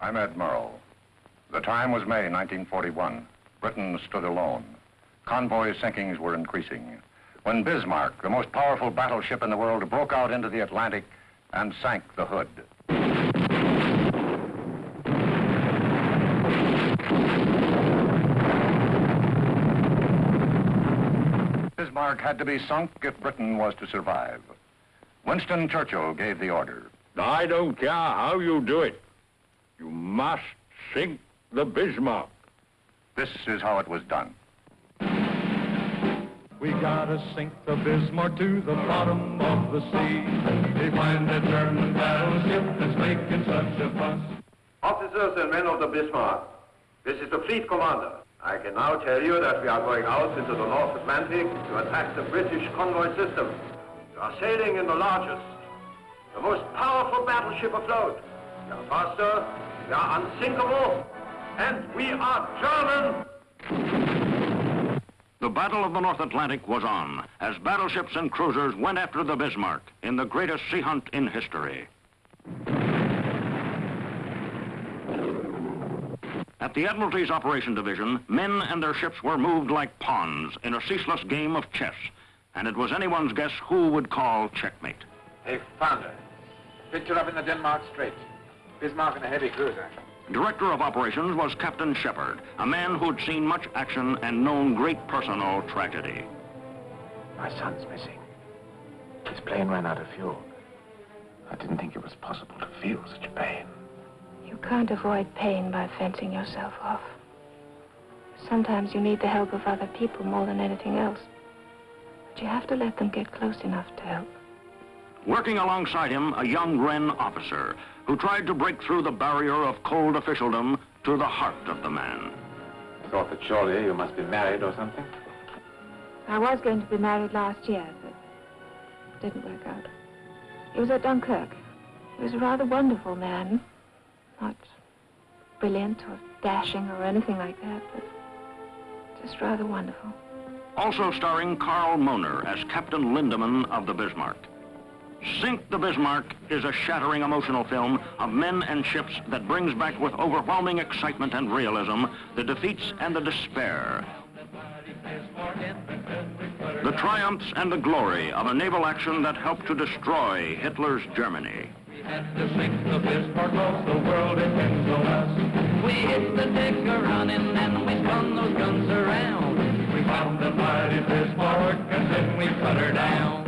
I'm Admiral. The time was May 1941. Britain stood alone. Convoy sinkings were increasing. When Bismarck, the most powerful battleship in the world, broke out into the Atlantic and sank the Hood. Bismarck had to be sunk if Britain was to survive. Winston Churchill gave the order. I don't care how you do it. You must sink the Bismarck. This is how it was done. We gotta sink the Bismarck to the bottom of the sea. They find a German battleship that's making such a fuss. Officers and men of the Bismarck, this is the fleet commander. I can now tell you that we are going out into the North Atlantic to attack the British convoy system. We are sailing in the largest, the most powerful battleship afloat. We are faster, we are unsinkable, and we are German! The Battle of the North Atlantic was on as battleships and cruisers went after the Bismarck in the greatest sea hunt in history. At the Admiralty's Operation Division, men and their ships were moved like pawns in a ceaseless game of chess, and it was anyone's guess who would call checkmate. They found her. Picked her up in the Denmark Strait. Bismarck in a heavy cruiser. Director of Operations was Captain Shepard, a man who'd seen much action and known great personal tragedy. My son's missing. His plane ran out of fuel. I didn't think it was possible to feel such pain. You can't avoid pain by fencing yourself off. Sometimes you need the help of other people more than anything else. But you have to let them get close enough to help. Working alongside him, a young Wren officer who tried to break through the barrier of cold officialdom to the heart of the man. Thought that surely you must be married or something. I was going to be married last year, but it didn't work out. He was at Dunkirk. He was a rather wonderful man. Not brilliant or dashing or anything like that, but just rather wonderful. Also starring Carl Moner as Captain Lindemann of the Bismarck. Sink the Bismarck is a shattering emotional film of men and ships that brings back with overwhelming excitement and realism the defeats and the despair, the triumphs and the glory of a naval action that helped to destroy Hitler's Germany. We had to sink the Bismarck cause the world depends on us. We hit the deck a-running and we spun those guns around. We found the mighty Bismarck and then we cut her down.